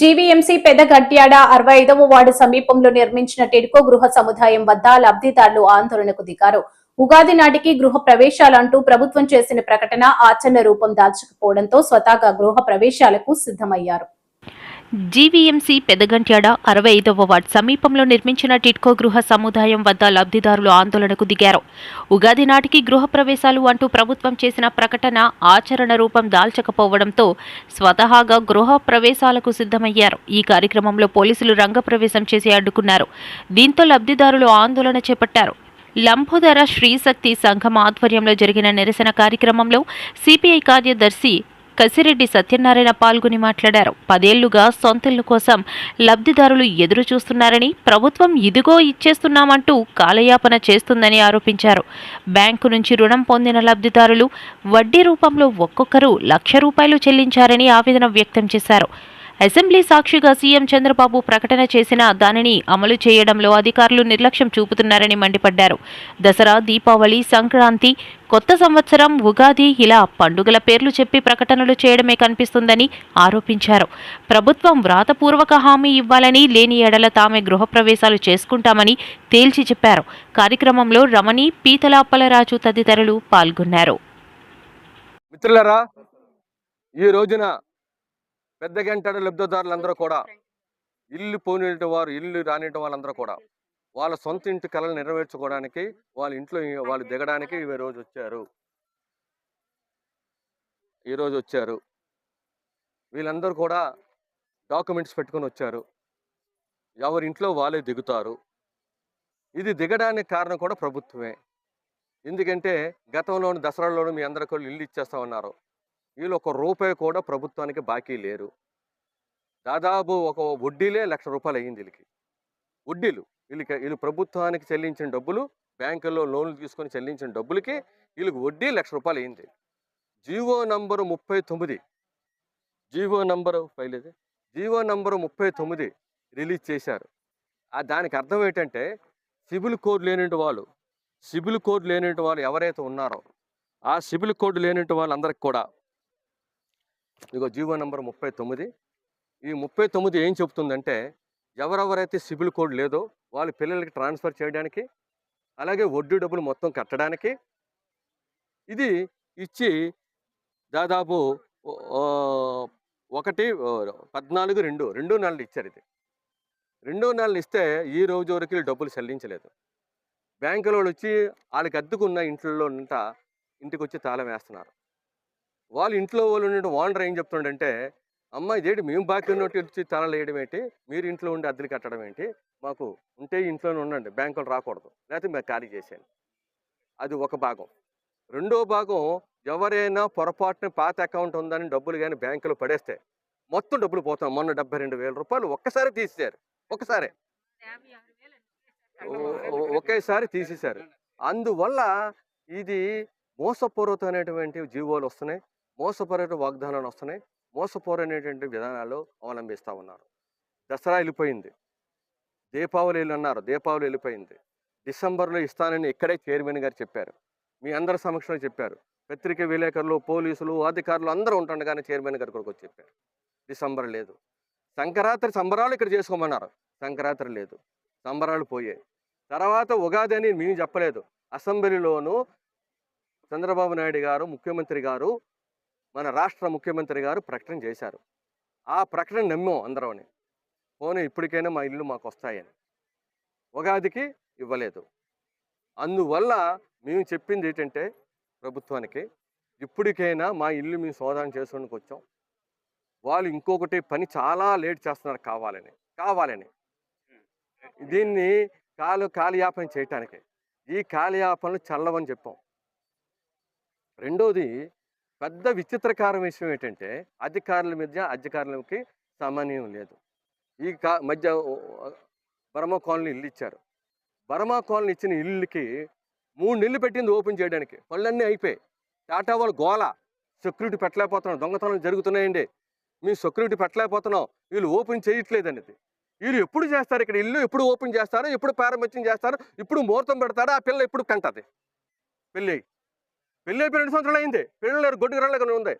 GVMC పెదగట్యాడ 65వ ward సమీపంలో నిర్మించిన టిడ్కో గృహ సముదాయం వద్ద లబ్ధిదారులు ఆందోళనకు దిగారు. ఉగాది నాటికి గృహ ప్రవేశాలంటూ ప్రభుత్వం చేసిన ప్రకటన ఆచరణ రూపం దాల్చకపోవడంతో స్వతహాగా గృహ ప్రవేశాలకు సిద్ధమయ్యారు. జీవీఎంసీ పెదగంట్యాడ 65వ వార్డు సమీపంలో నిర్మించిన టిడ్కో గృహ సముదాయం వద్ద లబ్ధిదారులు ఆందోళనకు దిగారు. ఉగాది నాటికి గృహ ప్రవేశాలు అంటూ ప్రభుత్వం చేసిన ప్రకటన ఆచరణ రూపం దాల్చకపోవడంతో స్వతహాగా గృహ ప్రవేశాలకు సిద్ధమయ్యారు. ఈ కార్యక్రమంలో పోలీసులు రంగప్రవేశం చేసి అడ్డుకున్నారు. దీంతో లబ్ధిదారులు ఆందోళన చేపట్టారు. లంబోదర శ్రీశక్తి సంఘం ఆధ్వర్యంలో జరిగిన నిరసన కార్యక్రమంలో సిపిఐ కార్యదర్శి కసిరెడ్డి సత్యనారాయణ పాల్గొని మాట్లాడారు. 10 ఏళ్లుగా సొంతిల్లు కోసం లబ్ధిదారులు ఎదురు చూస్తున్నారని, ప్రభుత్వం ఇదిగో ఇచ్చేస్తున్నామంటూ కాలయాపన చేస్తుందని ఆరోపించారు. బ్యాంకు నుంచి రుణం పొందిన లబ్ధిదారులు వడ్డీ రూపంలో ఒక్కొక్కరు ₹1,00,000 చెల్లించారని ఆవేదన వ్యక్తం చేశారు. అసెంబ్లీ సాక్షిగా సీఎం చంద్రబాబు ప్రకటన చేసినా దానిని అమలు చేయడంలో అధికారులు నిర్లక్ష్యం చూపుతున్నారని మండిపడ్డారు. దసరా, దీపావళి, సంక్రాంతి, కొత్త సంవత్సరం, ఉగాది ఇలా పండుగల పేర్లు చెప్పి ప్రకటనలు చేయడమే కనిపిస్తుందని ఆరోపించారు. ప్రభుత్వం వ్రాతపూర్వక హామీ ఇవ్వాలని, లేని ఎడల తామే గృహప్రవేశాలు చేసుకుంటామని తేల్చి చెప్పారు. కార్యక్రమంలో రమణి, పీతల అప్పలరాజు తదితరులు పాల్గొన్నారు. మిత్రులారా, ఈ రోజున పెద్దగంటాడ లబ్ధిదారులందరూ కూడా ఇల్లు పోనిట వారు, ఇల్లు రానిట వాళ్ళందరూ కూడా వాళ్ళ సొంత ఇంటి కళలు నెరవేర్చుకోవడానికి, వాళ్ళ ఇంట్లో వాళ్ళు దిగడానికి ఈరోజు వచ్చారు. వీళ్ళందరూ కూడా డాక్యుమెంట్స్ పెట్టుకొని వచ్చారు. ఎవరింట్లో వాళ్ళే దిగుతారు. ఇది దిగడానికి కారణం కూడా ప్రభుత్వమే. ఎందుకంటే గతంలోని దసరాలోనూ మీ అందరికీ ఇల్లు ఇచ్చేస్తామన్నారు. వీళ్ళు ₹1 కూడా ప్రభుత్వానికి బాకీ లేరు. దాదాపు ఒక వడ్డీలే ₹1,00,000 అయ్యింది. వడ్డీలు వీళ్ళు ప్రభుత్వానికి చెల్లించిన డబ్బులు, బ్యాంకుల్లో లోన్లు తీసుకొని చెల్లించిన డబ్బులకి వీళ్ళకి వడ్డీ ₹1,00,000 అయింది. జీవో నంబరు 39 రిలీజ్ చేశారు. దానికి అర్థం ఏంటంటే సిబిల్ కోడ్ లేని వాళ్ళు ఎవరైతే ఉన్నారో ఆ సిబిల్ కోడ్ లేని వాళ్ళందరికీ కూడా ఇదిగో జీవో నంబర్ 39. ఈ 39 ఏం చెబుతుందంటే ఎవరెవరైతే సిబిల్ కోడ్ లేదో వాళ్ళ పిల్లలకి ట్రాన్స్ఫర్ చేయడానికి, అలాగే వడ్డీ డబ్బులు మొత్తం కట్టడానికి ఇది ఇచ్చి దాదాపు 2 నెలలు ఇచ్చారు. ఇది 2 నెలలు ఇస్తే ఈ రోజు వరకు డబ్బులు చెల్లించలేదు. బ్యాంకుల వాళ్ళు వచ్చి వాళ్ళకి అద్దుకున్న ఇంటికి వచ్చి తాళం వేస్తున్నారు. వాళ్ళ ఇంట్లో వాళ్ళు ఉండే ఓనర్ ఏం చెప్తుండంటే, అమ్మ ఇదేంటి మేము బాకీ ఉన్నట్టు వచ్చి తాళాలు వేయడం ఏంటి, మీరు ఇంట్లో ఉండి అద్దెలు కట్టడం ఏంటి, మాకు ఉంటే ఇంట్లోనే ఉండండి, బ్యాంకులు రాకూడదు, లేకపోతే మేము ఖాళీ చేసాను. అది ఒక భాగం. రెండో భాగం, ఎవరైనా పొరపాటున పాత అకౌంట్ ఉందని డబ్బులు కానీ బ్యాంకులో పడేస్తే మొత్తం డబ్బులు పోతాం. మొన్న ₹72,000 ఒక్కసారి తీసేశారు. ఒకేసారి తీసేశారు. అందువల్ల ఇది మోసపూరితమైనటువంటి జీవోలు వస్తున్నాయి, మోసపూరిత వాగ్దానాలు వస్తున్నాయి, మోసపూరైనటువంటి విధానాలు అవలంబిస్తూ ఉన్నారు. దసరా వెళ్ళిపోయింది, దీపావళి అన్నారు, దీపావళి వెళ్ళిపోయింది. డిసెంబర్లో ఇస్తానని ఇక్కడే చైర్మన్ గారు చెప్పారు, మీ అందరి సమక్షంలో చెప్పారు. పత్రిక విలేకరులు, పోలీసులు, అధికారులు అందరూ ఉంటుండగానే చైర్మన్ గారు కూడా చెప్పారు. డిసెంబర్ లేదు. సంక్రాంతి సంబరాలు ఇక్కడ చేసుకోమన్నారు, సంక్రాంతి లేదు, సంబరాలు పోయాయి. తర్వాత ఉగాది అని మేము చెప్పలేదు. అసెంబ్లీలోనూ చంద్రబాబు నాయుడు గారు, ముఖ్యమంత్రి గారు, మన రాష్ట్ర ముఖ్యమంత్రి గారు ప్రకటన చేశారు. ఆ ప్రకటన నమ్మాం అందరం. పోనీ ఇప్పటికైనా మా ఇల్లు మాకు వస్తాయని. ఉగాదికి ఇవ్వలేదు. అందువల్ల మేము చెప్పింది ఏంటంటే ప్రభుత్వానికి, ఇప్పటికైనా మా ఇల్లు మేము శోధన చేసుకోవడానికి వచ్చాం. వాళ్ళు ఇంకొకటి పని చాలా లేట్ చేస్తున్నారు కావాలని దీన్ని కాలయాపన చేయటానికి. ఈ కాలయాపనలు చల్లవని చెప్పాం. రెండోది, పెద్ద విచిత్రకరమైన విషయం ఏంటంటే అధికారుల మధ్య అధికారులకి సమన్వయం లేదు. ఈ మధ్య బర్మా కాలనీ ఇల్లు ఇచ్చారు. బర్మా కాలనీ ఇచ్చిన ఇల్లుకి 3 నెలలు పెట్టింది ఓపెన్ చేయడానికి. పనులన్నీ అయిపోయాయి. టాటా వాళ్ళు గోల, సెక్యూరిటీ పెట్టలేకపోతున్నాం, దొంగతనాలు జరుగుతున్నాయండి, మేము సెక్యూరిటీ పెట్టలేకపోతున్నాం, వీళ్ళు ఓపెన్ చేయట్లేదు అనేది. వీళ్ళు ఎప్పుడు చేస్తారు ఇక్కడ ఇల్లు, ఎప్పుడు ఓపెన్ చేస్తారు, ఎప్పుడు ప్రారంభించం చేస్తారు, ఇప్పుడు ముహూర్తం పెడతారు, ఆ పిల్ల ఎప్పుడు కంటది. పెళ్ళి అయిపోయి 2 సంవత్సరాలు అయింది, పిల్లలు గొడ్డుకు రాలేక ఉంది.